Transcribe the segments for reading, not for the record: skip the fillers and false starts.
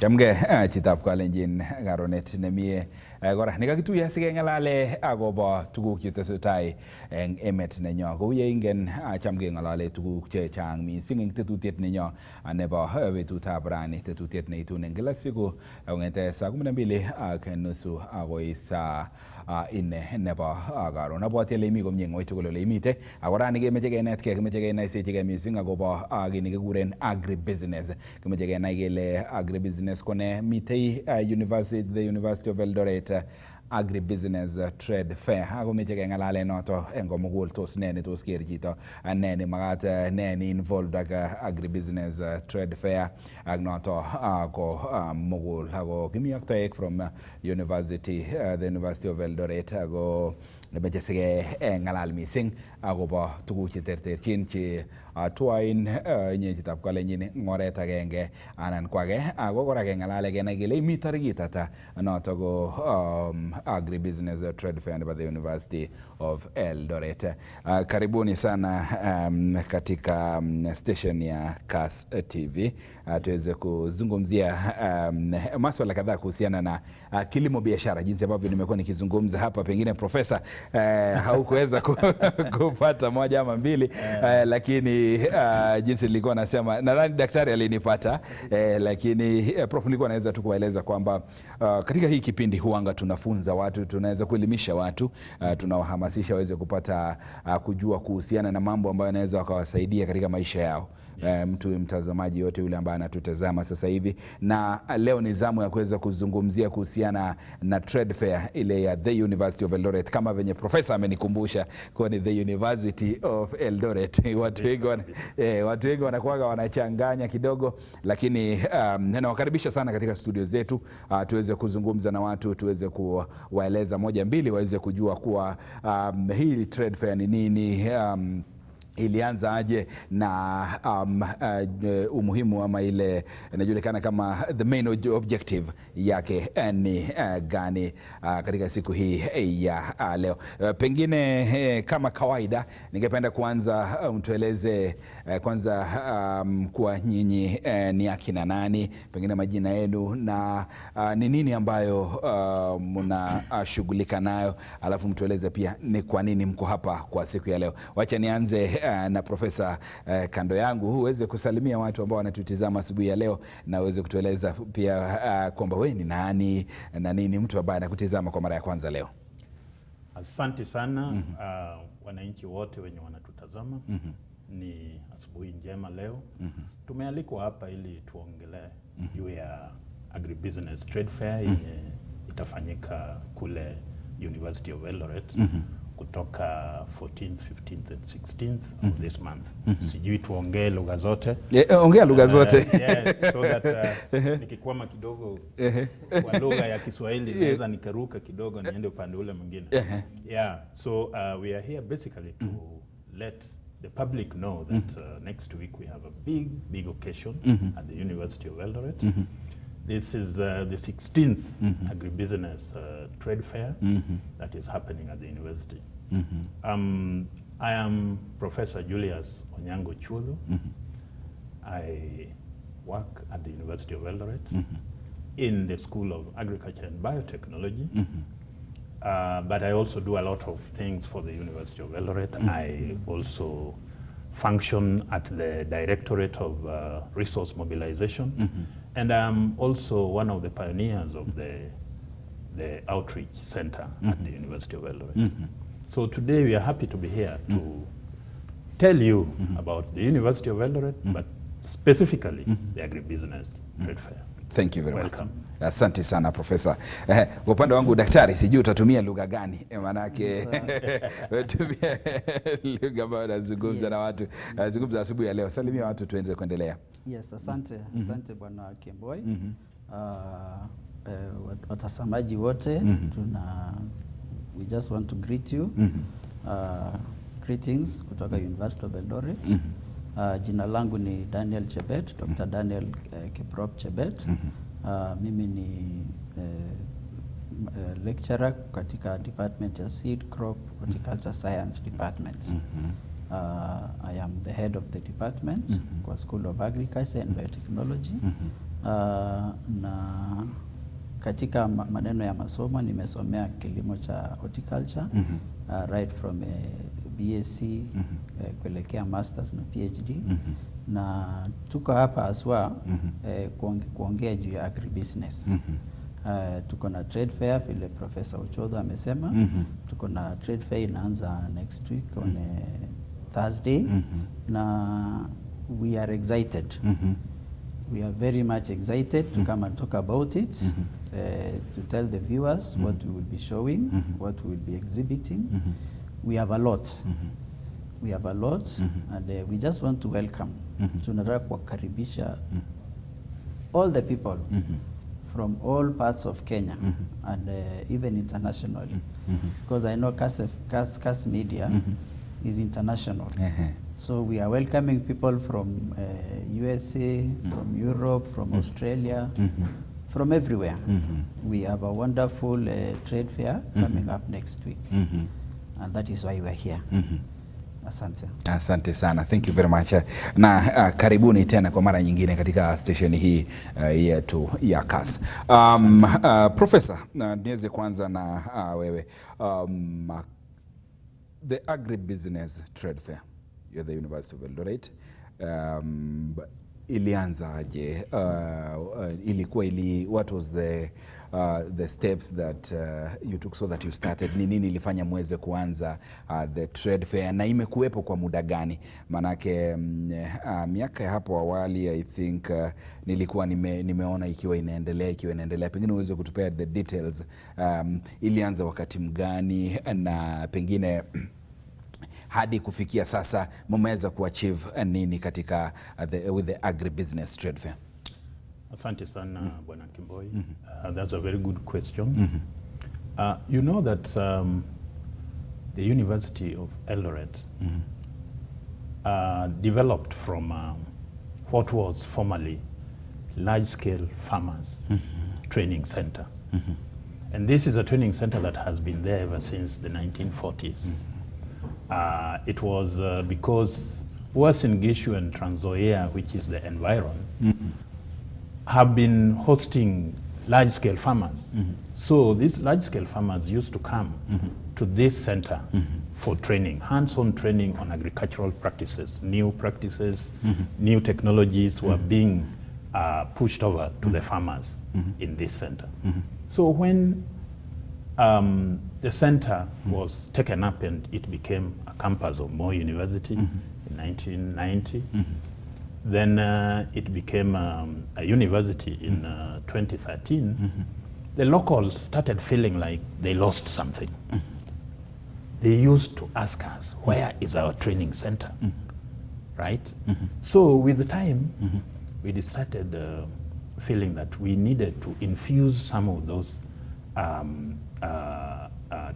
Chamge chitab kalenjin karonet nemie kora nekakituiyo sikengalale akobo tuguk chetesetai eng emet nenyo kou ye ingen chamge ngalale tuguk chechang mising eng tetutiet nenyo nebo betutab rani, tetutiet neitun eng kila siku kongete saa 12:30 akoi saa 4 nebo karon. Abwati ole imi komie ngoi tugul ole imite ako rani kemeche kenetkei, kimeche kenaisechigei mising akobo kit nekikuren agribusiness. Kimeche kenai kele agribusiness kone mitei the University of Eldoret Agribusiness Trade Fair. Ako meche kengalale noto eng komugul tos ne tos ker chito ne ni magat ne ni involved ak Agribusiness Trade Fair ak noto ko mugul ako kimi ak toek from the University of Eldoret ako meche sige ngalal mising akobo tuguk cheterterchin che tuain nye chitab kalenjin ngoret agenge anan ko age ako kora kengalale kenai kele imi tarikit ata noto ko Agribusiness Trade Fair nebo the University of Eldoret. Karibuni sana katika station ya Kass TV tuweze kuzungumzia masuala kadhaa kuhusiana na kilimo biashara, jinsi ambavyo nimekuwa nikizungumza hapa. Pengine profesa haukuweza kupata moja ama mbili lakini jinsi nilikuwa nasema, nadhani daktari alinipata lakini prof nilikuwa naweza tu kuwaeleza kwamba katika hii kipindi huanga tunafunza watu, tunaweza kuelimisha watu, tunawahamasisha waweze kupata kujua kuhusiana na mambo ambayo yanaweza wakawasaidia katika maisha yao. Mtu mtazamaji yote yule ambaye anatutazama sasa hivi, na leo ni zamu ya kuweza kuzungumzia kuhusiana na trade fair ile ya the University of Eldoret, kama venye profesa amenikumbusha kwa ni the University of Eldoret. Watu wengi wanakuwa wanachanganya kidogo, lakini nawakaribisha sana katika studio zetu tuweze kuzungumza na watu, tuweze kuwaeleza moja mbili waweze kujua kuwa hii trade fair ni nini, ilianza aje na umuhimu ama ile inajulikana kama the main objective yake ni gani katika siku hii ya leo. Pengine kama kawaida ningependa kuanza mtueleze kwanza kwa nyinyi ni akina nani, pengine majina yenu na ni nini ambayo mnashughulika nayo, alafu mtueleze pia ni kwa nini mko hapa kwa siku ya leo. Wacha nianze na profesa kando yangu, uweze kusalimia watu ambao wanatutizama asubuhi ya leo na uweze kutueleza pia kwamba wewe ni nani na nini mtu ambaye anakutizama kwa mara ya kwanza leo. Asante sana wananchi wote wenye wanatutazama. Ni asubuhi njema leo. Tumealikwa hapa ili tuongelee juu ya Agribusiness Trade Fair yenye itafanyika kule University of Eldoret kutoka 14th, 15th and 16th of this month. Sijui tuongee lugha zote. Ongea lugha zote. Yes, so that nikikwama kidogo kwa lugha ya Kiswahili naweza nikaruka kidogo niende upande ule mwingine. Yeah, so we are here basically to let the public know that next week we have a big occasion at the University of Eldoret. This is the 16th Agribusiness Trade Fair that is happening at the university. I am Professor Julius Onyango Chudo. I work at the University of Eldoret in the School of Agriculture and Biotechnology. But I also do a lot of things for the University of Eldoret. I also function at the Directorate of Resource Mobilization. And I'm also one of the pioneers of the Outreach Center at the University of Eldoret. So today we are happy to be here to tell you about the University of Eldoret, but specifically the Agribusiness Trade Fair. Thank you very Welcome. much. Asante sana profesa. Kwa upande wangu daktari, sijui utatumia lugha gani? Manake tumia lugha ambayo nazungumza na watu. Nazungumza asubuhi ya leo. Salimia watu tuendelee kuendelea. Yes, asante. Asante Bwana Kemboi. Watazamaji wote we just want to greet you. Greetings kutoka University of Eldoret. Jina langu ni Daniel Chebet, Dr. Daniel Kiprop Chebet. Mimi ni lecturer katika department ya Seed Crop Horticulture Science Department. I am the the head of the department kwa School of Agriculture and Biotechnology. Na katika maneno ya masomo nimesomea kilimo cha horticulture, right from BSc kuelekea masters na PhD. Na tuko hapa aswa kuongea juu ya agribusiness. Tuko na trade fair vile Professor Uchodho amesema. Tuko na trade fair inaanza next week on Thursday. Na we are excited. We are very much excited to come and talk about it, to tell the viewers what we will be showing, what we will be exhibiting. We have a lot. We have a lot, and we just want to welcome. Tunataka kuwakaribisha all the people from all parts of Kenya and even internationally, because I know CAS Media is international. So we are welcoming people from USA, from Europe, from Australia, from everywhere. We have a wonderful trade fair coming up next week, and that is why we are here. Asante. Asante sana. Thank you very much. Na karibuni tena kwa mara nyingine katika station hii yetu ya CAS. Professor, niweze kwanza na wewe. The Agribusiness Trade Fair, you're the University of Eldoret. Ilianza aje? What was the steps that you took so that you started? Ni nini ilifanya muweze kuanza the trade fair, na imekuwepo kwa muda gani? Manake miaka ya hapo awali I think nilikuwa nimeona ikiwa inaendelea. Pengine uweze kutupea the details. Ilianza wakati mgani, na pengine hadi kufikia sasa mumeweza kuachieve nini katika with the Agribusiness Trade Fair? Asante sana Bwana Kimboi. That's a very good question. You know that the University of Eldoret developed from what was formerly large-scale farmers training center. And this is a training center that has been there ever since the 1940s. It was because Uasin Gishu and Trans Nzoia, which is the environ, have been hosting large-scale farmers. So these large-scale farmers used to come to this center for training, hands-on training on agricultural practices, new technologies were being pushed over to the farmers in this center. So when the center was taken up and it became a campus of Moi University in 1990. Then it became a university in 2013. The locals started feeling like they lost something. They used to ask us, where is our training center? Right? So with the time, we started feeling that we needed to infuse some of those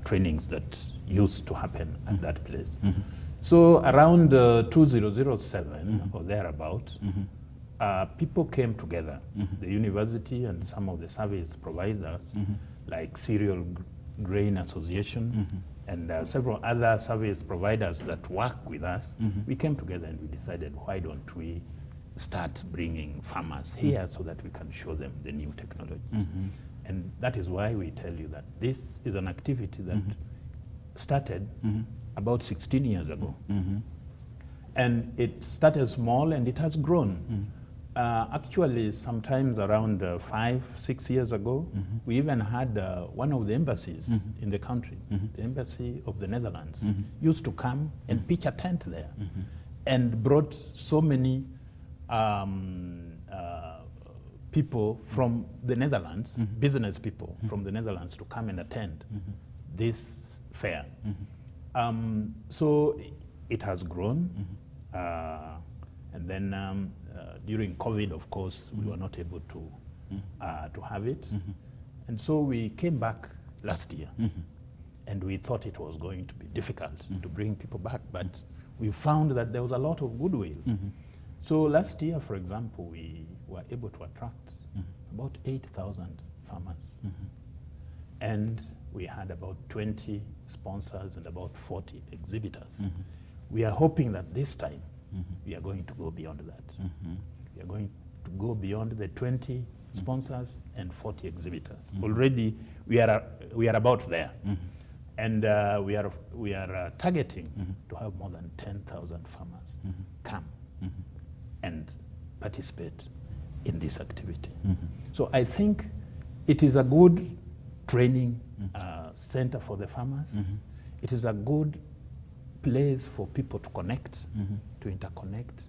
trainings that used to happen at that place. So around 2007 or thereabout, people came together, the university and some of the service providers, like Cereal Grain Association and several other service providers that work with us. We came together and we decided, why don't we start bringing farmers here so that we can show them the new technologies. And that is why we tell you that this is an activity that started about 16 years ago. And it started small and it has grown. Actually, sometimes around 5-6 years ago, we even had one of the embassies in the country, the embassy of the Netherlands, used to come and pitch a tent there and brought so many people from the Netherlands, business people from the Netherlands, to come and attend this fair. So it has grown, and then during COVID, of course, we were not able to have it, and so we came back last year, and we thought it was going to be difficult to bring people back, but we found that there was a lot of goodwill. So last year, for example, we were able to attract about 8,000 farmers. And we had about 20 sponsors and about 40 exhibitors. We are hoping that this time we are going to go beyond that. We are going to go beyond the 20 sponsors and 40 exhibitors. Already we are about there. And we are targeting to have more than 10,000 farmers come and participate in this activity. So I think it is a good training center for the farmers. It is a good place for people to connect, to interconnect,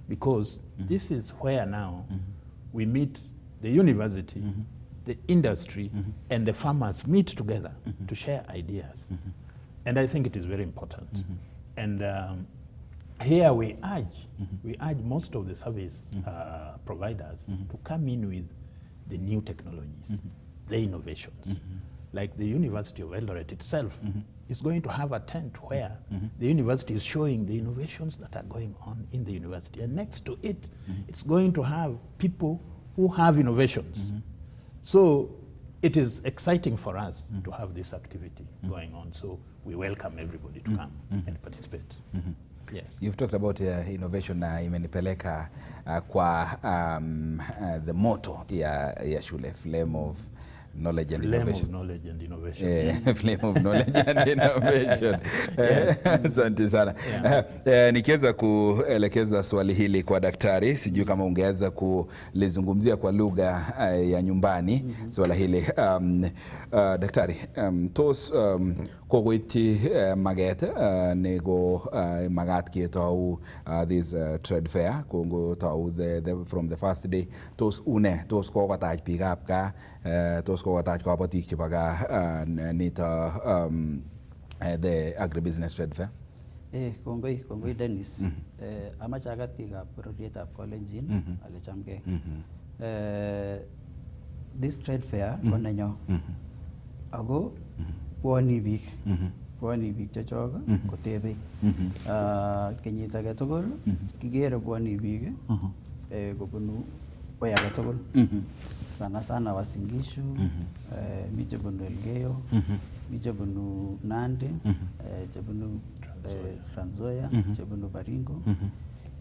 because this is where now we meet the university, the industry, and the farmers meet together to share ideas. And I think it is very important. And here we urge most of the service providers to come in with the new technologies, the innovations. Like the University of Eldoret itself is going to have a tent where the university is showing the innovations that are going on in the university. And next to it, it's going to have people who have innovations. So it is exciting for us to have this activity going on. So we welcome everybody to come and participate. Yes. You've talked about innovation na imenipeleka kwa the motto ya shule, Flame of Knowledge and Innovation. Flame of Knowledge and Innovation. Flame of Knowledge and Innovation. Asante sana. Nikiweza kuelekeza swali hili kwa daktari, sijui kama ungeweza kulizungumzia kwa lugha ya nyumbani swala hili. Daktari, tos kogoiti maget nego magat ketau this trade fair kongo tau from the first day, tos une tos kokotach biikab gaa, tos kokotach kabatik chebo gaa nito the agribusiness trade fair. Kongoi Dennis. Amache agat biikab bororietab Kalenjin ale chamgei. This trade fair ko nenyo. Ako bwoni biik chechok kotebe. Kenyit age tugul kikere bwoni biik kobunu koi age tugul. Sana sana Uasin Gishu, mi chebunu Elgeyo, mi chebunu Nandi, chebunu Trans Nzoia, chebunu Baringo.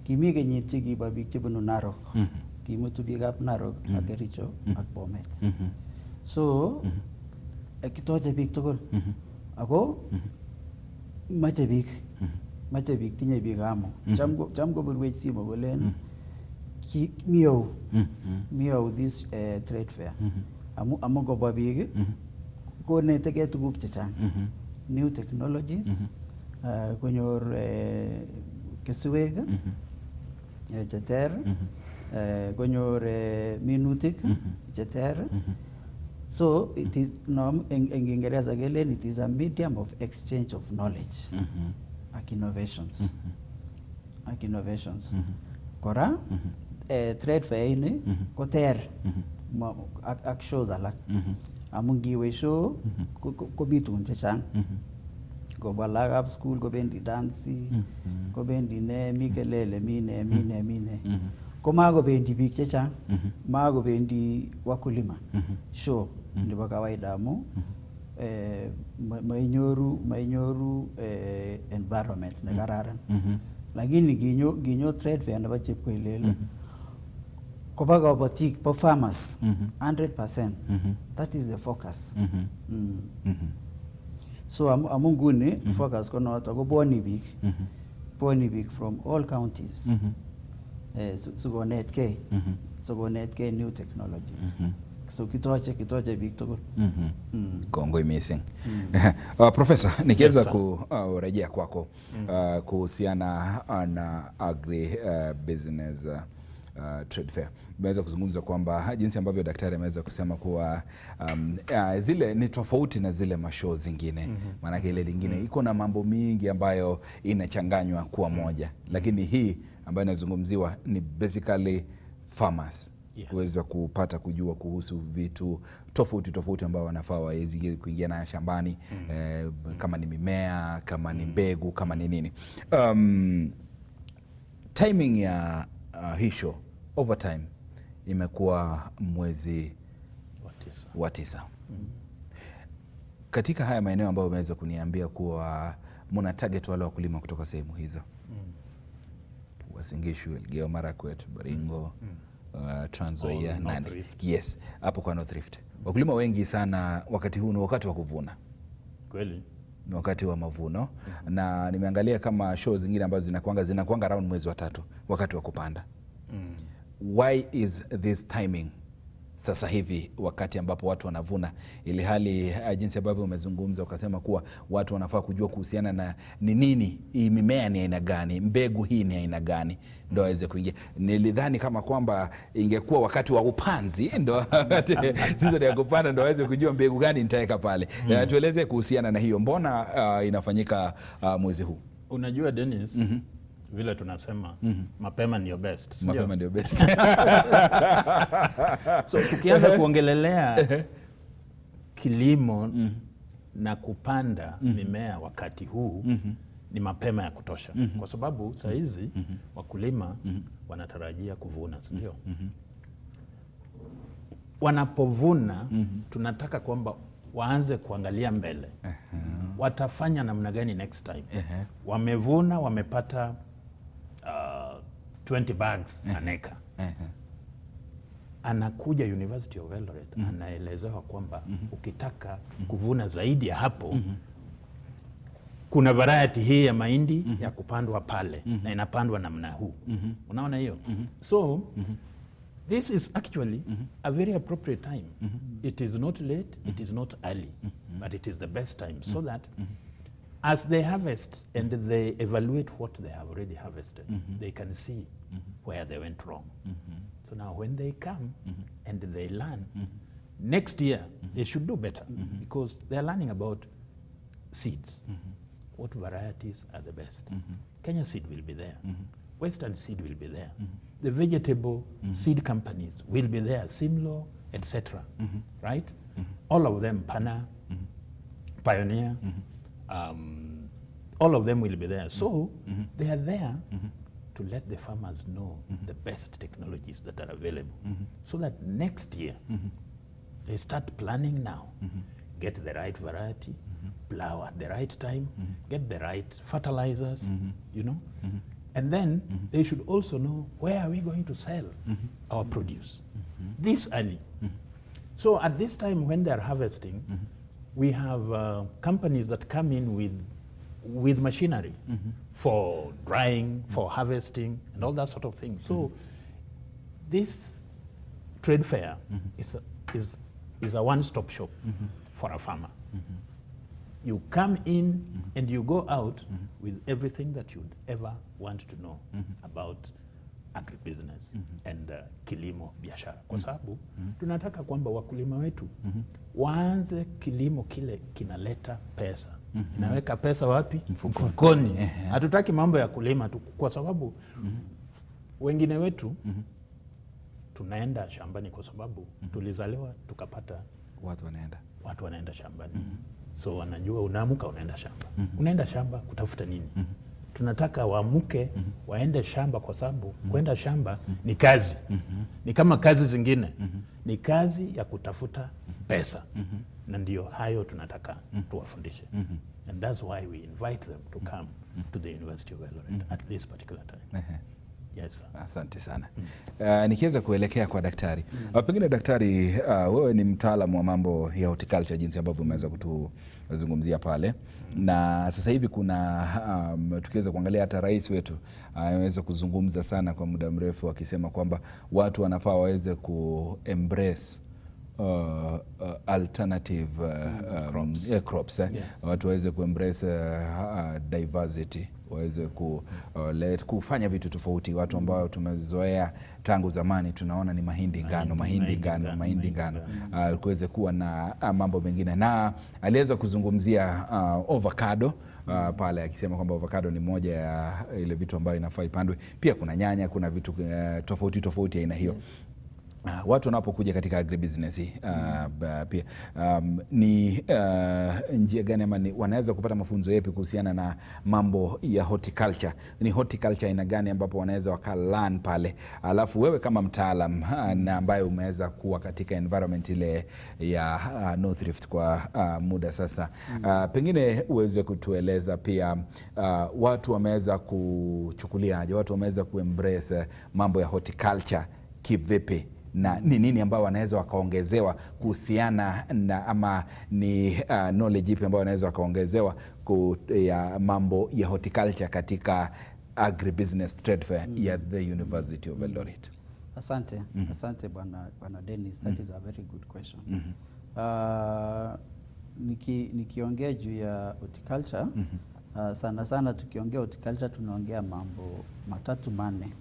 Kimi kenyit chekibo biik chebunu Narok. Kimutu biikab Narok ak Kericho ak Bomet. So kitoche biik tugul. Ako mache biik tinye biik amo. Cham kobirwech simo kolen miyau this trade fair. Amu kobwa biik konetegei tuguk chechang. New technologies, konyor keswek cheter, konyor minutik cheter. So it is in Kiingereza kelen it is a medium of exchange of knowledge ak innovations. Kora trade fair ini koter ak shows alak. Amu ngiwe show komi tugun chechang. Kobwa lagokab school kobendi dansi, kobendi ne, mi kelele, mi ne. Komakobendi biik chechang, makobendi wakulima. Show nebo kawaida amu mainyoru environment ne kararan. Lakini ginyo trade fair nebo Chepkoilel koba kabatik, po farmers 100%. That is the focus. So amu nguni focus ko noto ko bwoni biik from all counties. Sukonetkei new technologies. So kitoche biik tugul. Kongoi missing. Professor, nikiweza kurejea kwako kuhusiana na agribusiness trade fair. Nimeweza kuzungumza kwamba jinsi ambavyo daktari ameweza kusema kuwa zile ni tofauti na zile mashow zingine. Maanake ile lingine iko na mambo mingi ambayo inachanganywa kuwa moja. Lakini hii ambayo inazungumziwa ni basically farmers. Yes. Kuweza kupata kujua kuhusu vitu tofauti ambao wanafaa waweze kuingia na shambani, kama ni mimea, kama ni mbegu, kama ni nini. Timing ya hii show overtime imekuwa mwezi wa 9. Katika haya maeneo ambayo umeweza kuniambia kuwa muna target wale wakulima kutoka sehemu hizo, Uasin Gishu, Elgeyo Marakwet, Baringo, Trans Nzoia, Nandi. Yes, hapo kwa North Rift. Wakulima wengi sana wakati huu ni wakati wa kuvuna. Kweli. Ni wakati wa mavuno. Na nimeangalia kama show zingine ambazo zinakuanga around mwezi wa 3 wakati wa kupanda. Why is this timing sasa hivi wakati ambapo watu wanavuna, ili hali jinsi ambavyo umezungumza ukasema kuwa watu wanafaa kujua kuhusiana na ni nini hii mimea, ni aina gani, mbegu hii ni aina gani, ndo waweze kuingia. Nilidhani kama kwamba ingekuwa wakati wa upanzi ndo season ya kupanda ndo waweze kujua mbegu gani nitaweka pale. Tueleze kuhusiana na hiyo, mbona inafanyika mwezi huu? Unajua Dennis, vile tunasema mapema ndio best. Mapema ndio best. So tukianza kuongelelea kilimo na kupanda mimea wakati huu ni mapema ya kutosha, kwa sababu saa hizi wakulima wanatarajia kuvuna, sio? Wanapovuna tunataka kwamba waanze kuangalia mbele. Watafanya namna gani next time? Wamevuna, wamepata 20 bags an acre. Anakuja University of Eldoret, anaelezewa kwamba ukitaka kuvuna zaidi ya hapo, kuna variety hii ya mahindi ya kupandwa pale na inapandwa namna huu. Unaona hiyo? So this is actually a very appropriate time. It is not late, it is not early, but it is the best time, so that as they harvest and they evaluate what they have already harvested, they can see where they went wrong. So now when they come and they learn, next year they should do better, because they are learning about seeds. What varieties are the best? Kenya seed will be there. Western seed will be there. The vegetable seed companies will be there, Simlo, etc. Right? All of them, Pana, Pioneer, all of them will be there. So they are there to let the farmers know the best technologies that are available, so that next year they start planning now, get the right variety, plow at the right time, get the right fertilizers, you know, and then they should also know where are we going to sell our produce this early. So at this time when they're harvesting, we have companies that come in with machinery for drying, for harvesting, and all that sort of thing. So this trade fair is a one-stop shop for a farmer. You come in and you go out with everything that you'd ever want to know about agribusiness and kilimo biashara, kwa sababu tunataka kwamba wakulima wetu waanze kilimo kile kinaleta pesa. Inaweka pesa wapi? Mfukoni. Hatutaki mambo ya kulima tu, kwa sababu wengine wetu tunaenda shambani kwa sababu tulizaliwa tukapata watu wanaenda shambani. So wanajua unaamka unaenda shamba. Unaenda shamba kutafuta nini? Tunataka waamuke waende shamba, kwa sababu kwenda shamba ni kazi. Ni kama kazi zingine. Ni kazi ya kutafuta pesa. Na ndio hayo tunataka tuwafundishe. And that's why we invite them to come to the University of Eldoret at this particular time. Yes, sir. Asante sana. Nikiweza kuelekea kwa daktari. Pengine daktari, wewe ni mtaalamu wa mambo ya horticulture, jinsi ambavyo umeweza kutuzungumzia pale. Na sasa hivi kuna tukiweza kuangalia hata rais wetu ameweza kuzungumza sana kwa muda mrefu akisema kwamba watu wanafaa waweze ku-embrace alternative crops. Yes. Watu waweze ku-embrace diversity, waweze kufanya vitu tofauti. Watu ambao tumezoea tangu zamani tunaona ni mahindi ngano, kuweze kuwa na mambo mengine. Na aliweza kuzungumzia avocado pale akisema kwamba avocado ni moja ya ile vitu ambayo inafaa ipandwe. Pia kuna nyanya, kuna vitu tofauti aina hiyo. watu wanapokuja katika agribusiness pia ni njia gani ama wanaweza kupata mafunzo yapi kuhusiana na mambo ya horticulture? Ni horticulture aina gani ambapo wanaweza wakalan pale, alafu wewe kama mtaalam na ambaye umeweza kuwa katika environment ile ya North Rift kwa muda sasa, pengine uweze kutueleza pia watu wameweza kuchukuliaje, watu wameweza kuembrace mambo ya horticulture kivipi, na ni nini ambao wanaweza wakaongezewa kuhusiana na, ama ni knowledge ipi ambao wanaweza wakaongezewa ya mambo ya horticulture katika agribusiness trade fair ya the University of Eldoret? Asante. Asante bwana Dennis, that is a very good question. Nikiongea juu ya horticulture, sana sana tukiongea horticulture tunaongea mambo matatu manne.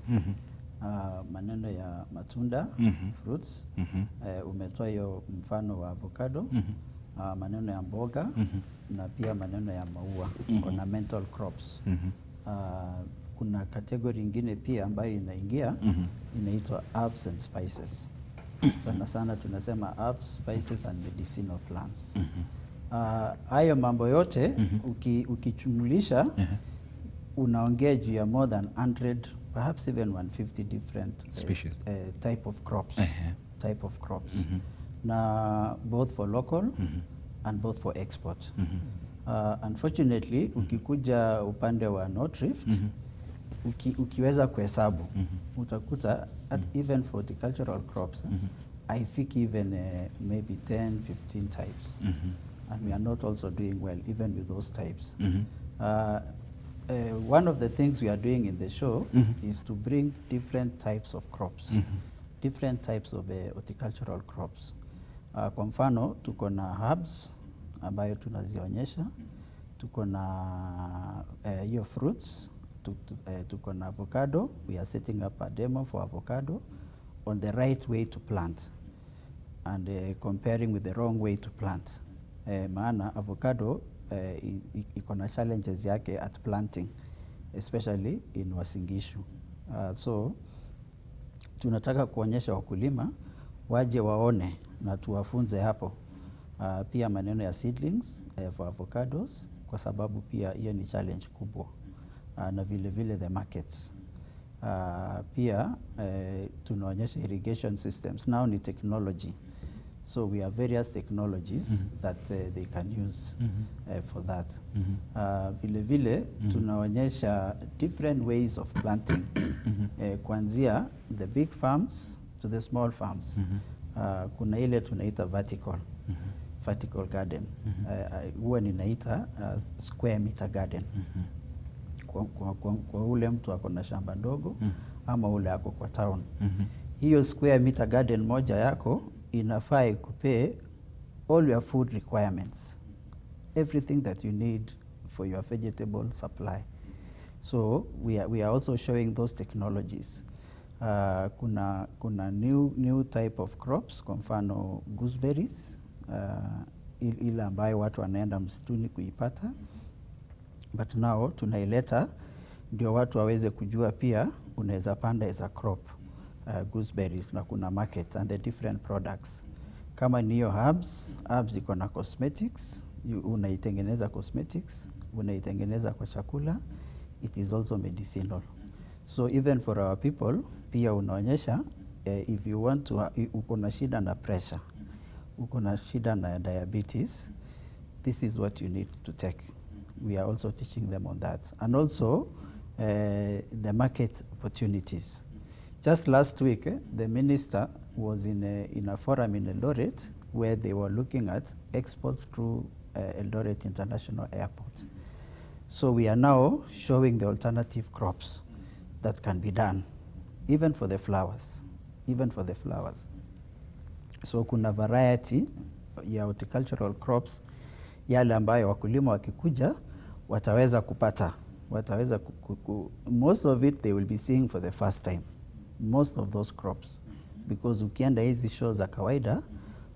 Maneno ya matunda, fruits, umetoa hiyo mfano wa avocado, maneno ya mboga, na pia maneno ya maua, ornamental crops. Kuna kategori ingine pia ambayo inaingia, inaitwa herbs and spices. Sana sana tunasema herbs, spices and medicinal plants. Hayo mambo yote ukichumulisha, unaongea juu ya more than 100, perhaps even 150 different species, type of crops. Na both for local and both for export. Unfortunately, ukikuja upande wa North Rift, ukiweza kuhesabu, utakuta at even for horticultural crops, I think even maybe 10, 15 types. And we are not also doing well even with those types. One of the things we are doing in the show is to bring different types of crops, different types of horticultural crops. Kwa mfano, tuko na herbs ambayo tunazionyesha, tuko na hiyo fruits, tuko na avocado. We are setting up a demo for avocado on the right way to plant and comparing with the wrong way to plant. Maana avocado iko na challenges yake at planting, especially in Uasin Gishu. So tunataka kuonyesha wakulima waje waone na tuwafunze hapo. Pia maneno ya seedlings for avocados, kwa sababu pia hiyo ni challenge kubwa, na vile vile the markets. Pia tunaonyesha irrigation systems. Now ni technology. So we have various technologies that they can use for that. Vile vile tunaonyesha different ways of planting, kuanzia the big farms to the small farms. Kuna ile tunaita vertical garden. Huwa ninaita square meter garden. Kwa ule mtu ako na shamba ndogo ama ule ako kwa town. Hiyo square meter garden moja yako inafaa ikupee all your food requirements, everything that you need for your vegetable supply. So we are also showing those technologies. Kuna new type of crops, kwa mfano gooseberries, ile ambayo watu wanaenda msituni kuipata, but now tunaileta ndio watu waweze kujua pia unaweza panda as a crop. Gooseberries, na kuna market and the different products. Kama ni hiyo herbs iko na cosmetics, unaitengeneza cosmetics, unaitengeneza kwa chakula, it is also medicinal. So even for our people, pia unaonyesha if you want to, uko na shida na pressure, uko na shida na diabetes, this is what you need to take. We are also teaching them on that. And also the market opportunities. Just last week, the minister was in a forum in Eldoret where they were looking at exports through Eldoret International Airport. So we are now showing the alternative crops that can be done, even for the flowers. So kuna variety ya horticultural crops yale ambayo wakulima wakikuja wataweza kupata. Most of it they will be seeing for the first time. Most of those crops, because ukienda hizi show za kawaida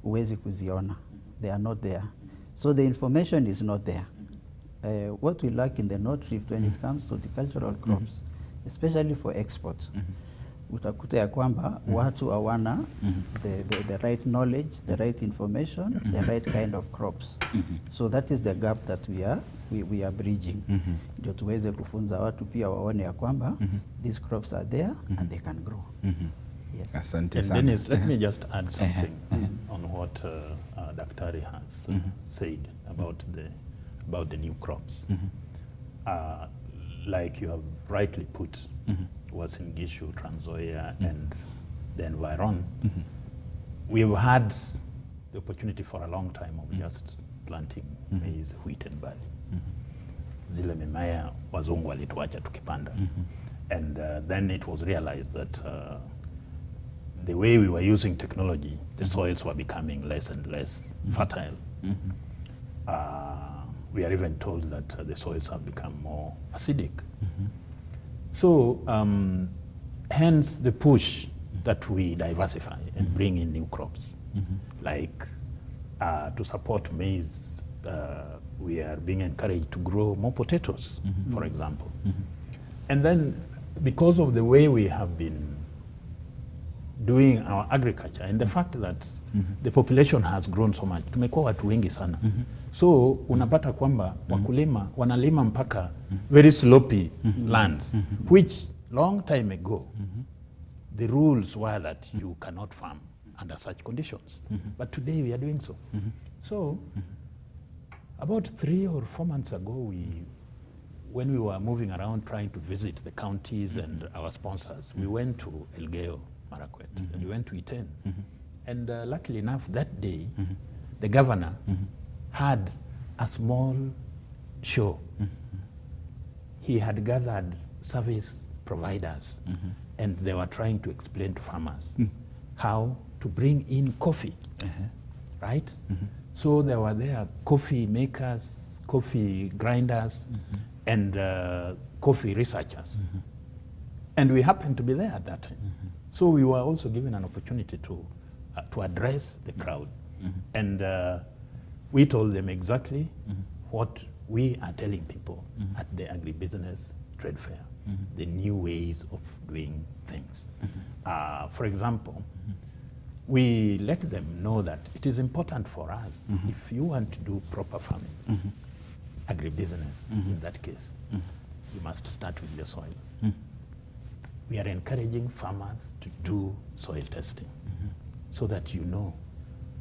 huwezi kuziona, they are not there, so the information is not there. What we lack in the North Rift when it comes to horticultural crops, especially for export, utakuta ya kwamba watu hawana the right knowledge, the right information, the right kind of crops. So that is the gap that we are bridging. Ndio tuweze kufunza watu pia waone ya kwamba these crops are there and they can grow. Yes. Asante And sana. Dennis, let me just add something on what Daktari has said about the new crops. Like you have rightly put, Uasin Gishu, Trans Nzoia, and the environ. We've had the opportunity for a long time of just planting maize, wheat, and barley. Zile mimea wazungu walituacha tukipanda. And then it was realized that the way we were using technology, the soils were becoming less and less fertile. We are even told that the soils have become more acidic. So hence the push that we diversify and bring in new crops. Like to support maize, we are being encouraged to grow more potatoes, for example. And then because of the way we have been doing our agriculture and the fact that the population has grown so much, tumekuwa watu wengi sana. So unapata kwamba wakulima wanalima mpaka very slopey land, which long time ago the rules were that you cannot farm under such conditions. But today we are doing so. So about 3 or 4 months ago, when we were moving around trying to visit the counties and our sponsors, we went to Elgeyo Marakwet and we went to Iten. And luckily enough, that day, the governor had a small show. He had gathered service providers and they were trying to explain to farmers how to bring in coffee, right? So there were there coffee makers, coffee grinders, and coffee researchers. And we happened to be there at that time. So we were also given an opportunity to address the crowd. And we told them exactly what we are telling people at the agribusiness trade fair, the new ways of doing things. For example, we let them know that it is important for us, if you want to do proper farming, agribusiness in that case, you must start with the soil. We are encouraging farmers to do soil testing so that you know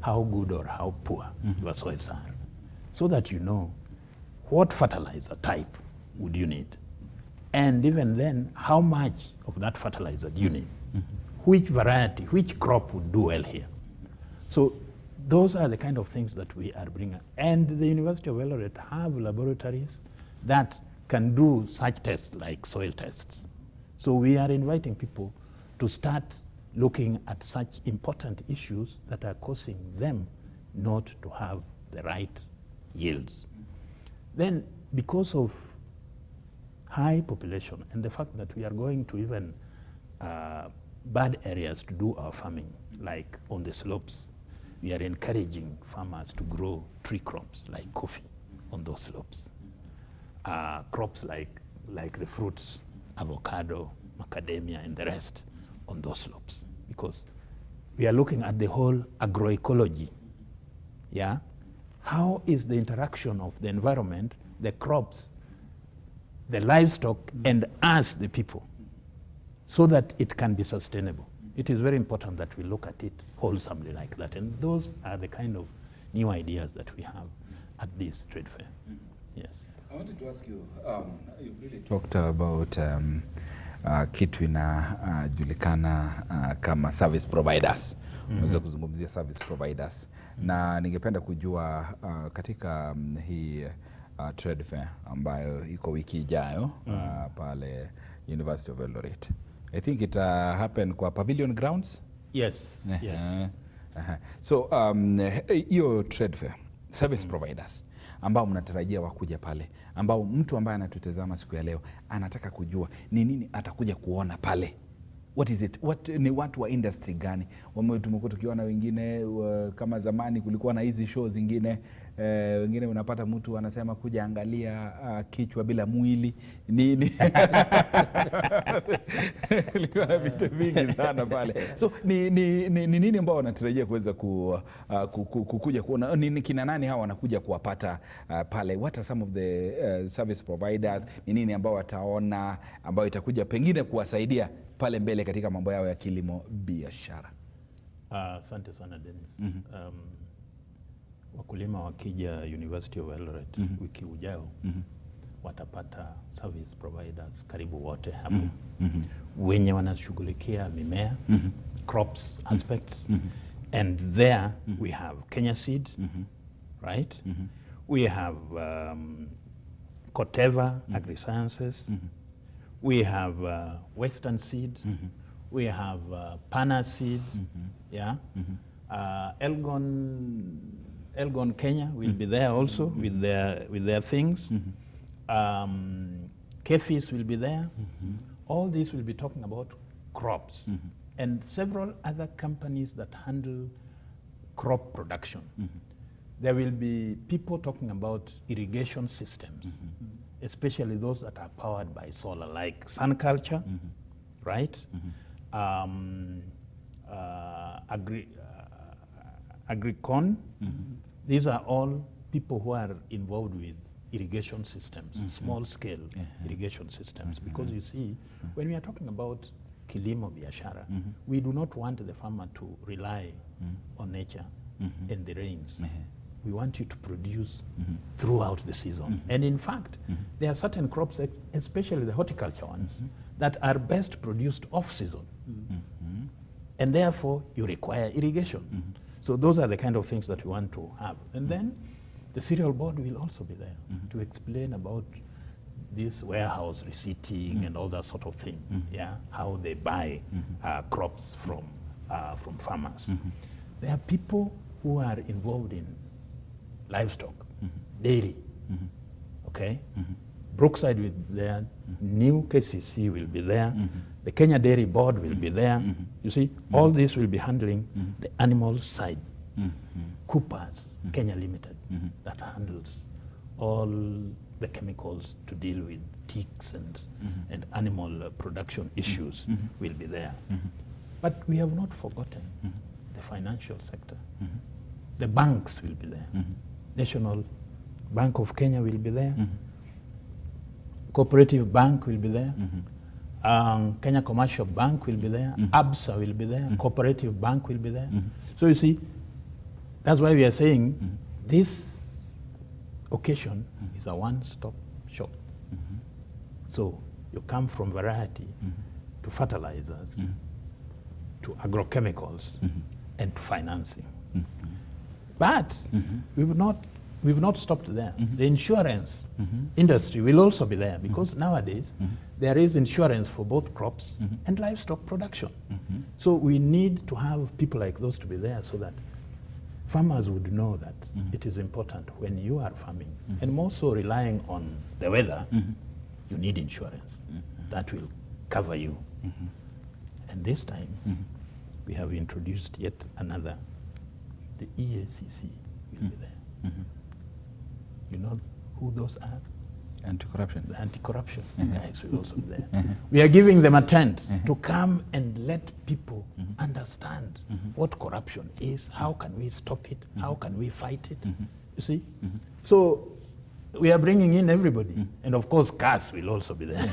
how good or how poor your soils are, so that you know what fertilizer type would you need, and even then how much of that fertilizer do you need, which variety, which crop would do well here. So those are the kind of things that we are bringing. And the University of Eldoret have laboratories that can do such tests like soil tests. So we are inviting people to start looking at such important issues that are causing them not to have the right yields. Then because of high population and the fact that we are going to even bad areas to do our farming, like on the slopes, we are encouraging farmers to grow tree crops like coffee on those slopes. Crops like the fruits, avocado, macadamia, and the rest on those slopes, because we are looking at the whole agroecology. Yeah, how is the interaction of the environment, the crops, the livestock, and us, the people, so that it can be sustainable. It is very important that we look at it wholesomely like that, and those are the kind of new ideas that we have at this trade fair. Yes. I wanted to ask you, you really talked about kitu inajulikana kama service providers. Unaweza kuzungumzia service providers. Na ningependa kujua katika hii trade fair ambayo iko wiki ijayo pale University of Eldoret. I think it happen kwa Pavilion Grounds? Yes, yes. So hiyo trade fair, service providers ambao mnatarajia wakuja pale, ambao mtu ambaye anatutazama siku ya leo anataka kujua ni nini atakuja kuona pale. What is it? Ni watu wa industry gani? Tumekuwa tukiona wengine kama zamani kulikuwa na hizi show zingine wengine unapata mtu anasema kuja angalia kichwa bila mwili nini. Ilikuwa na vitu vingi sana pale. So ni nini ambao wanatarajia kuweza kukuja kuona ni kina nani hawa wanakuja kuwapata pale? What are some of the service providers? Ni nini ambao wataona ambao itakuja pengine kuwasaidia pale mbele katika mambo yao ya kilimo biashara? Asante sana Dennis. Wakulima wakija University of Eldoret wiki ujao watapata service providers karibu wote hapo wenye wanashughulikia mimea, crops aspects, and there we have Kenya Seed, right? We have Koteva Agri-Sciences, we have Western Seed, we have Pana Seed, yeah. Elgon Kenya will be there also with their things. Kefis will be there. All these will be talking about crops and several other companies that handle crop production. There will be people talking about irrigation systems, especially those that are powered by solar, like sun culture, right? Agricon. These are all people who are involved with irrigation systems, small scale irrigation systems. Because you see, when we are talking about kilimo biashara, we do not want the farmer to rely on nature and the rains. We want you to produce throughout the season. And in fact, there are certain crops, especially the horticulture ones, that are best produced off-season. And therefore, you require irrigation. So those are the kind of things that we want to have. And then the cereal board will also be there to explain about this warehouse receipting and all that sort of thing, yeah, how they buy crops from farmers. There are people who are involved in livestock, dairy, okay? Brookside will be there, new KCC will be there, the Kenya Dairy Board will be there. You see, all this will be handling the animal side. Coopers, Kenya Limited, that handles all the chemicals to deal with ticks and animal production issues will be there. But we have not forgotten the financial sector. The banks will be there. National Bank of Kenya will be there. Cooperative Bank will be there. Kenya Commercial Bank will be there. ABSA will be there. Cooperative Bank will be there. So you see, that's why we are saying this occasion is a one-stop shop. So you come from variety to fertilizers, to agrochemicals, and to financing. But we've not stopped there. The insurance industry will also be there, because nowadays there is insurance for both crops and livestock production. So we need to have people like those to be there, so that farmers would know that it is important when you are farming, and more so relying on the weather, you need insurance that will cover you. And this time, we have introduced yet another, the EACC will be there. You know who those are? Anti-corruption. The anti-corruption guys will also be there. We are giving them a tent to come and let people understand what corruption is, how can we stop it, how can we fight it, you see? So we are bringing in everybody. And of course, CAS will also be there.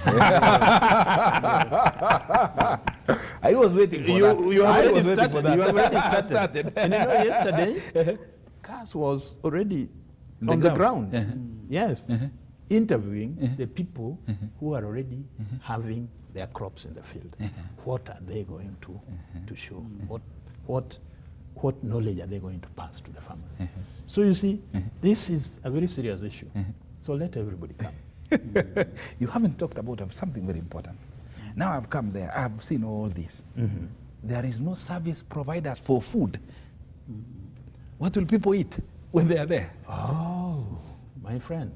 I was waiting for that. You have already waiting for started. that. You have already started. And you know, yesterday, CAS was already on the ground. Yes. Interviewing the people who are already having their crops in the field. What are they going to show? What knowledge are they going to pass to the farmers? So you see, this is a very serious issue. So let everybody come. You haven't talked about something very important. Now I've come there, I've seen all this. There is no service providers for food. What will people eat when they are there? Oh, my friend.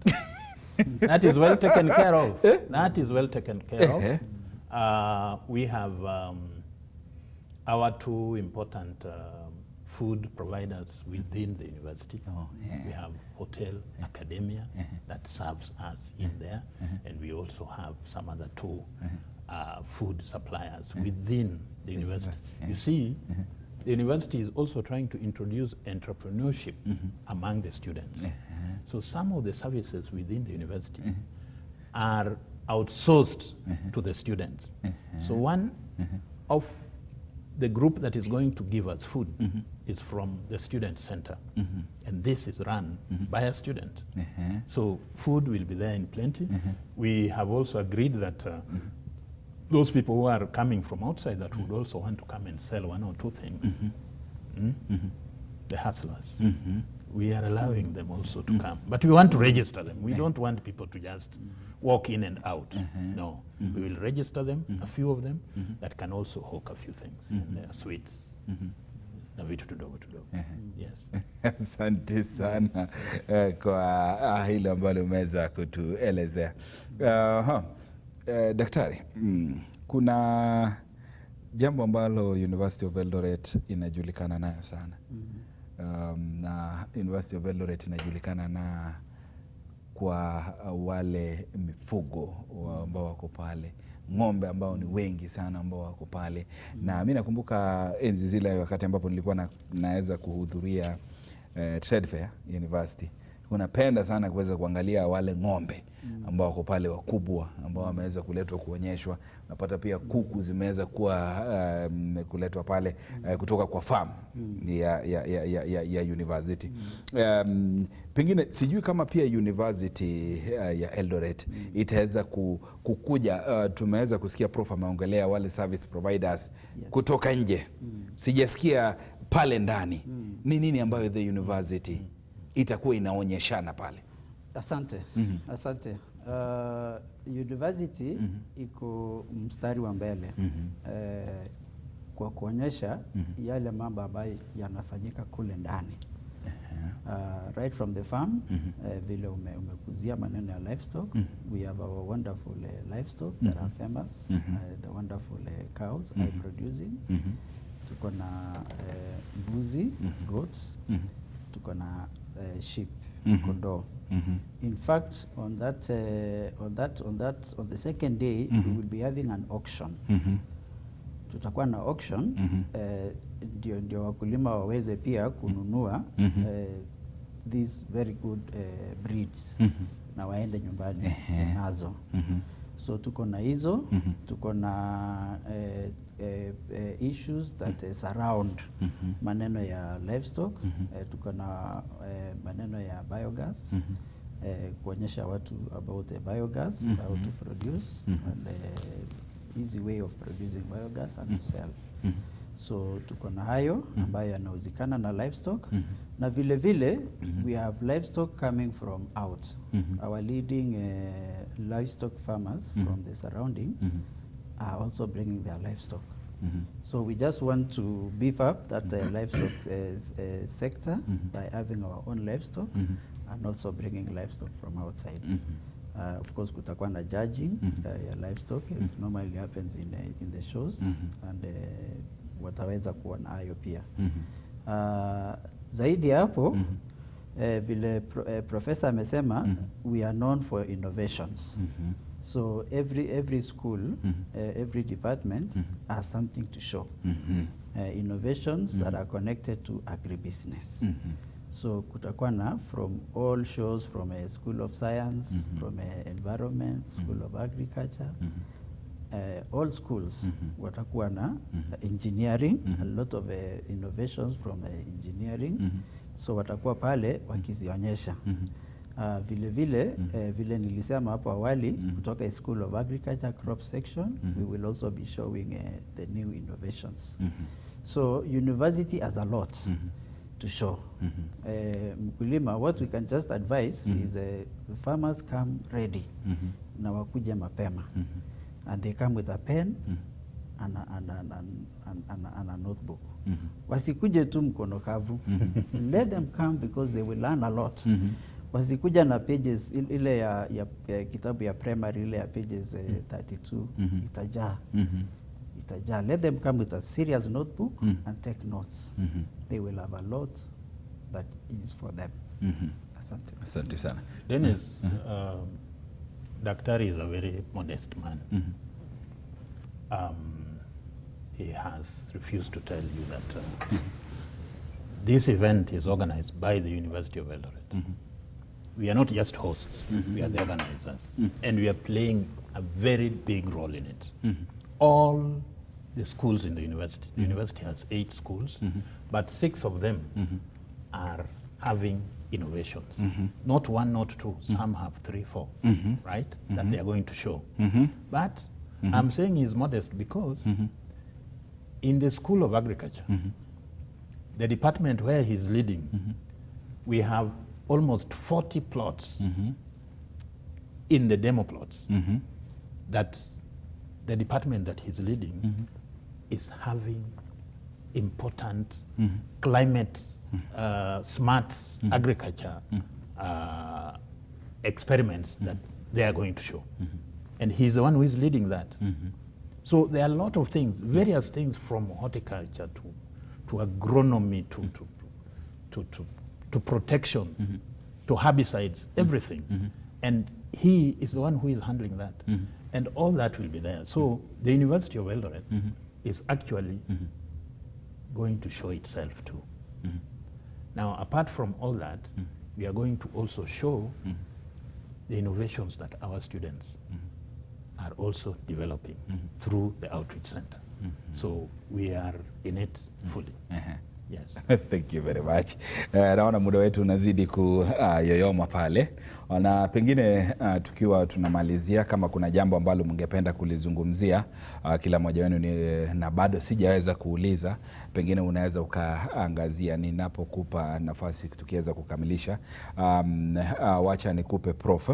That is well taken care of. That is well taken care of. We have our two important food providers within the university. Oh, yeah. We have hotel, academia that serves us in there, and we also have some other two food suppliers within the university. You see, the university is also trying to introduce entrepreneurship among the students. So some of the services within the university are outsourced to the students. So one of the group that is going to give us food is from the student center, and this is run by a student. So food will be there in plenty. We have also agreed that those people who are coming from outside that would also want to come and sell one or two things, the hustlers, we are allowing them also to come. But we want to register them. We don't want people to just walk in and out. No, we will register them, a few of them, that can also hawk a few things, and their sweets. Na vitu tudogo tudogo. Yes. Asante sana kwa hilo ambalo umeweza kutuelezea. Daktari, kuna jambo ambalo University of Eldoret inajulikana nayo sana. Na University of Eldoret inajulikana na kwa wale mifugo ambao wako pale, ng'ombe ambao ni wengi sana ambao wako pale. Na mimi nakumbuka enzi zile wakati ambapo nilikuwa naweza kuhudhuria trade fair university. Unapenda sana kuweza kuangalia wale ng'ombe ambao wako pale wakubwa ambao wameweza kuletwa kuonyeshwa. Unapata pia kuku zimeweza kuwa kuletwa pale kutoka kwa farm ya university. Pengine sijui kama pia university ya Eldoret itaweza kukuja. Tumeweza kusikia prof ameongelea wale service providers kutoka nje. Sijasikia pale ndani ni nini ambayo the university itakuwa inaonyeshana pale. Asante. Asante. University iko mstari wa mbele kwa kuonyesha yale mambo ambayo yanafanyika kule ndani. Right from the farm, vile umekuzia maneno ya livestock, we have our wonderful livestock that are famous, the wonderful cows are producing. Tuko na mbuzi, goats, tuko na sheep, kondoo. In fact, on the second day, we will be having an auction. Tutakuwa na auction, ndio wakulima waweze pia kununua these very good breeds na waende nyumbani nazo. So tuko na hizo, tuko na issues that surround maneno ya livestock, tuko na maneno ya biogas, kuonyesha watu about the biogas, how to produce, and easy way of producing biogas and to sell. So tuko na hayo ambayo yanauzikana na livestock, na vile vile we have livestock coming from out. Our leading livestock farmers from the surrounding are also bringing their livestock. So we just want to beef up that livestock sector by having our own livestock and also bringing livestock from outside. Of course, kutakuwa na judging ya livestock as normally happens in the shows, and wataweza kuona hayo pia. Zaidi hapo, vile professor amesema, we are known for innovations. So every school, every department has something to show. Innovations that are connected to agribusiness. So kutakuwa na from all shows, from a School of Science, from a Environment, School of Agriculture, all schools watakuwa na engineering, a lot of innovations from engineering. So watakuwa pale wakizionyesha. Vile nilisema hapo awali, kutoka School of Agriculture crop section, we will also be showing the new innovations. So university has a lot to show. Mkulima, what we can just advise is farmers come ready, na wakuja mapema, and they come with a pen and a notebook. Wasikuje tu mkono kavu. Let them come because they will learn a lot. Wasikuja na pages ile ya kitabu ya primary, ile ya pages 32 itajaa. itajaa. Let them come with a serious notebook and take notes. They will have a lot that is for them. Asante. Asante sana. Dennis, Daktari is a very modest man. He has refused to tell you that this event is organized by the University of Eldoret. We are not just hosts, we are the organizers. And we are playing a very big role in it. All the schools in the university has 8 schools, but 6 of them are having innovations. Not 1, not 2, some have 3, 4, right? That they are going to show. But I'm saying he's modest because in the School of Agriculture, the department where he's leading, we have almost 40 plots in the demo plots that the department that he's leading is having important climate smart agriculture experiments that they are going to show. And he's the one who is leading that. So there are a lot of things, various things from horticulture to agronomy to protection, to herbicides, everything. And he is the one who is handling that. And all that will be there. So the University of Eldoret is actually going to show itself too. Now, apart from all that, we are going to also show the innovations that our students are also developing through the outreach center. So we are in it fully. Yes. Thank you very much. Naona muda wetu unazidi kuyoyoma pale, na pengine tukiwa tunamalizia, kama kuna jambo ambalo mngependa kulizungumzia kila mmoja wenu na bado sijaweza kuuliza, pengine unaweza ukaangazia ninapokupa nafasi tukiweza kukamilisha. Wacha nikupe Prof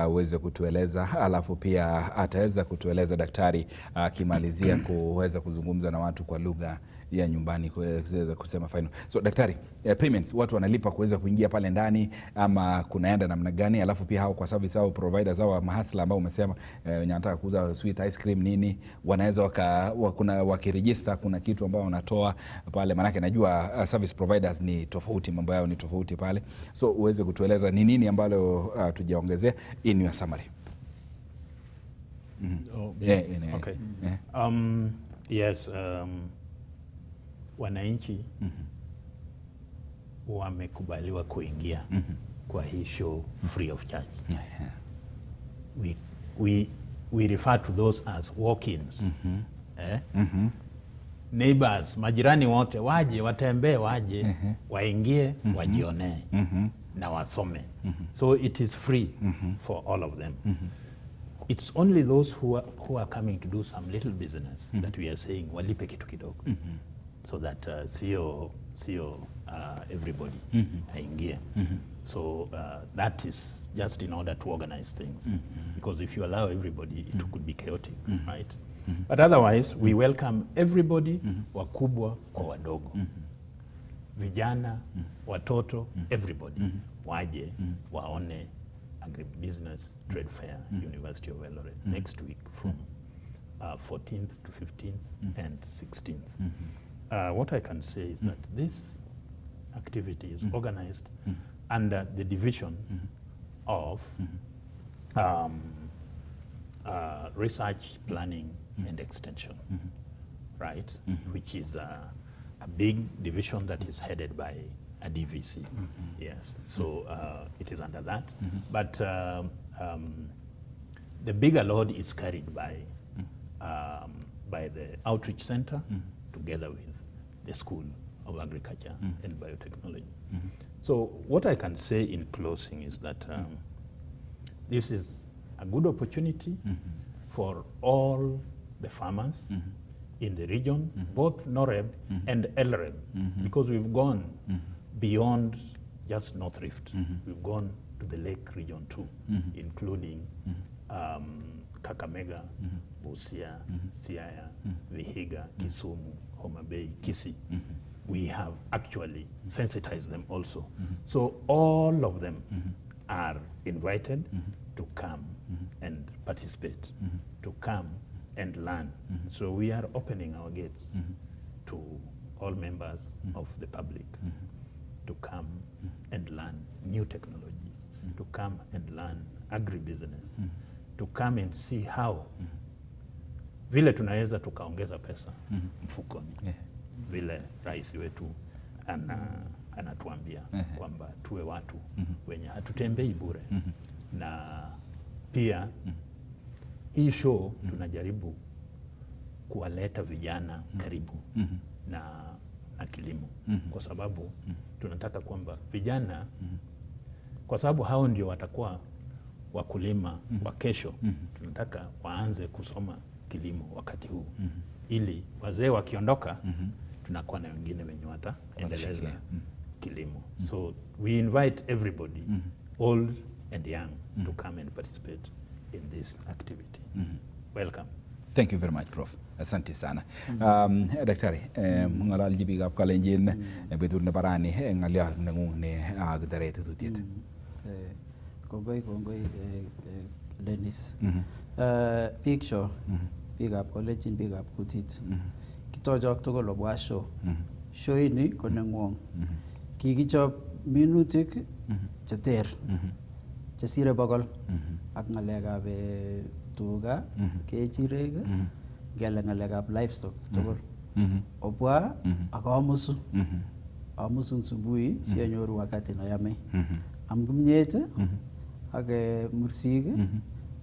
uweze kutueleza, alafu pia ataweza kutueleza daktari akimalizia kuweza kuzungumza na watu kwa lugha ya nyumbani kuweza kusema final. So daktari, payments watu wanalipa kuweza kuingia pale ndani ama kunaenda namna gani? Alafu pia hao kwa service hao providers hao mahasla ambao umesema wenye wanataka kuuza sweet ice cream nini, wanaweza kuna wakiregister, kuna kitu ambao wanatoa pale, manake najua service providers ni tofauti, mambo yao ni tofauti pale. So uweze kutueleza ni nini ambalo tujaongezea in your summary. Okay. Yes, wananchi wamekubaliwa kuingia kwa hii show free of charge. We refer to those as walk-ins. Neighbors, majirani wote waje, watembee waje, waingie, wajionee na wasome. So it is free for all of them. It's only those who are coming to do some little business that we are saying walipe kitu kidogo. So that sio everybody aingie. So that is just in order to organize things. Because if you allow everybody, it could be chaotic, right? But otherwise, we welcome everybody, wakubwa kwa wadogo. Vijana, watoto, everybody. Waje, waone Agribusiness Trade Fair, University of Eldoret, next week from 14th to 15th and 16th. What I can say is that this activity is organized under the division of research, planning, and extension, right? Which is a big division that is headed by a DVC. Yes, so it is under that. But the bigger load is carried by the outreach center together with the School of Agriculture and Biotechnology. So what I can say in closing is that this is a good opportunity for all the farmers in the region, both Noreb and Eldoret, because we've gone beyond just North Rift. We've gone to the Lake region too, including Kakamega, Busia, Siaya, Vihiga, Kisumu, Homa Bay, Kisii. We have actually sensitized them also. So all of them are invited to come and participate, to come and learn. So we are opening our gates to all members of the public to come and learn new technologies, to come and learn agribusiness, to come and see how vile tunaweza tukaongeza pesa mfukoni, vile rais wetu anatuambia kwamba tuwe watu wenye hatutembei bure. Na pia hii show tunajaribu kuwaleta vijana karibu na kilimo, kwa sababu tunataka kwamba vijana, kwa sababu hao ndio watakuwa wakulima wa kesho, tunataka waanze kusoma kilimo wakati huu, ili wazee wakiondoka tunakuwa na wengine wenye wataendeleza kilimo. So we invite everybody, old and young, to come and participate in this activity. Welcome. Thank you very much, Prof. Asante sana. Daktari, ngalal jibi gap kalenjin betul na parani ngalia nangung ne agdare tututiet. Kongoi Dennis. Picture big up college big up kutit. Kitojok tugul obwa show. Show ini ko nangwong. Kikichop minutik cheter. Chesire bogol ak ngalekab tuga, kechirek, ngele ngalekab livestock tugul. Obwa ak amusu asubuhi sianyoru wakati nayame. Am kumnyet ak mursik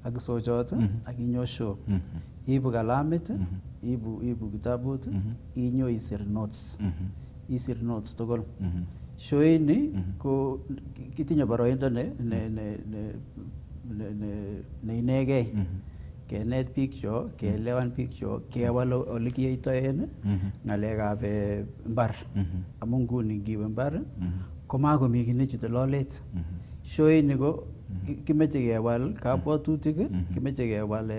ak sochot ak inyo show. Ibu kalamit, ibu kitabut, inyo isir notes. Isir notes tugul. Show ini ko kitinye boroindo ne inegei. Kenet picture, keelewan picture, kewal ole kiyoitoen ngalekab mbar. Amun nguni ngiwe mbar komakomi kiy nechute lolet. Show ini ko kimeche kewal kabwatutik, kimeche kewal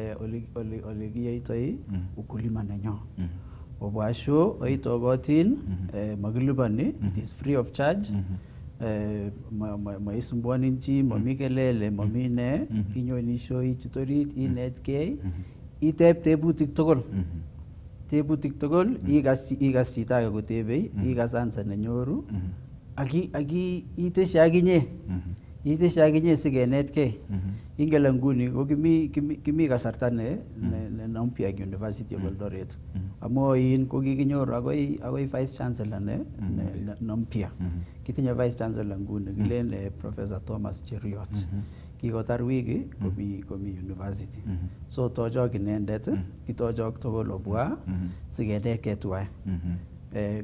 ole kiyoitoi ukulima nenyo. Obwa show oitogotin, makilipani, it is free of charge. Maisumbuanin chi, mami kelele, mami ne, inyoni show ichutorit, inetkei, iteb tebutik tugul. Tebutik tugul, ikas chito age kotebei, ikas answer nenyoru, aki iteshi akinye. Iteshi akinye sikenetkei. Ingele nguni ko kimi kasarta ne mpya University of Eldoret. Amoin ko kikinyoru agoi vice chancellor ne mpya. Kitinye vice chancellor nguni kilen Professor Thomas Cheriot. Kikotar wiki komi university. So tojok inendet, kitojok tugul obwa sikenetke tuwai.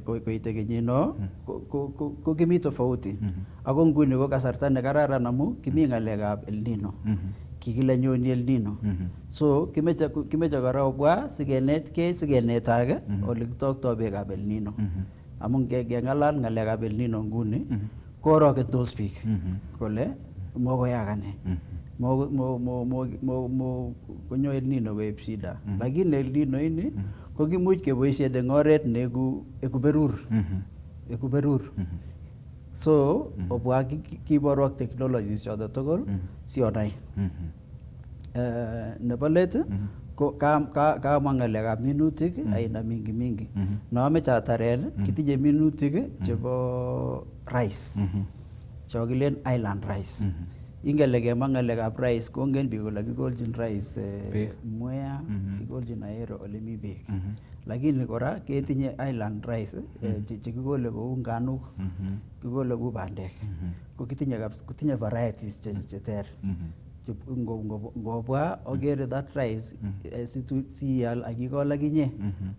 Koite kenyino ko kimi tofauti. Ako nguni ko kasarta ne kararan amu kimi ngalekab El Nino. Kikile nyoni El Nino. So kimeche kora obwa sikenetke sikenetage ole kitokto beekab El Nino. Amu ngengalal ngalekab El Nino nguni koroketos biik kole mokoyakane. Konyo El Nino koib shida. Lakini El Nino ini ko kimuch keboisien eng oret ne ekuberur. So obwa kiborwok technologies choto tugul si onai. Nebo let ko kamwa ngalekab minutik aina mingi. Nomeche ataren kitinye minutik chebo rice. Chokilen island rice. Ingele kemwa ngalekab rice kongen biik kole kikolchin rice Mwea, kikolchin Ahero ole mi beek. Lakini kora ketinye island rice chekikole kou nganuk, kikole kou bandek. Ko kitinye varieties cheter. Ngobwa ogere that rice sial akikol akinye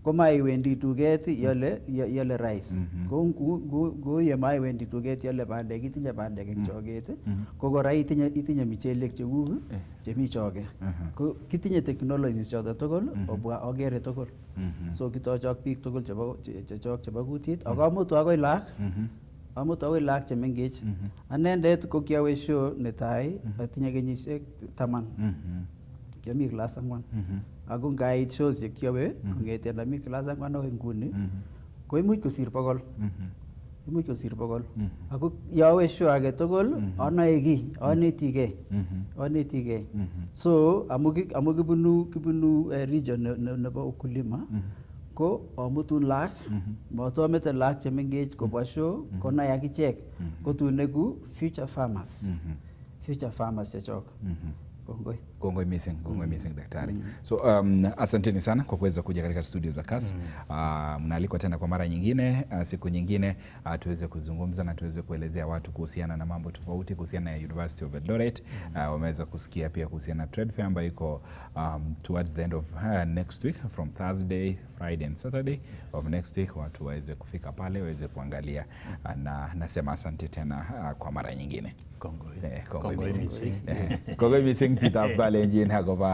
komaiwendi tuget iale rice. Ko ye maiwendi tuget iale bandek, itinye bandek eng choget, ko kora itinye michelek chekuk chemi choge. Ko kitinye technologies choto tugul obwa ogere tugul. So kitochok biik tugul chebo kutit ak amutu agoi laak. Amut agoi laak chemengech. Anendet ko kiawe show netai atinye kenyisiek 10. Kiami class 4. Ako ngait shows che kiawe kongete ami class 4 agoi nguni ko imuch kosir 100. imuch kosir 100. Ako yawe show age tugul anae ki, anetigei. So amu kibunu region nebo ukulima ko amutun lak, matomete lak chemengech kobwa show konai akichek kotuneku future farmers chechok. Kongoi missing daktari. So asanteni sana kwa kuweza kuja katika studio za KAS. Mnaalikwa tena kwa mara nyingine, siku nyingine tuweze kuzungumza na tuweze kuelezea watu kuhusiana na mambo tofauti kuhusiana na University of Eldoret. Wameweza kusikia pia kuhusiana na trade fair ambayo iko towards the end of next week, from Thursday, Friday and Saturday of next week. Watu waweze kufika pale waweze kuangalia, na nasema asante tena kwa mara nyingine. Kongoi missing chitab kalenjin akobo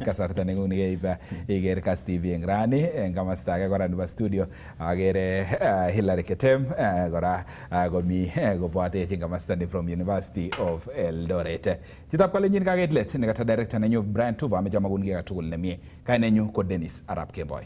kasarta nengung nekeibe iker KAS TV eng rani eng kamasta age kora nebo studio agere Hilary Ketem kora komi kobwatech eng kamasta ni from University of Eldoret. Chitab kalenjin kakeit let nekata director nenyu Brian Tuva ameche amakun kiy age tugul nemie. Kainenyu ko Dennis Arap Kemboi.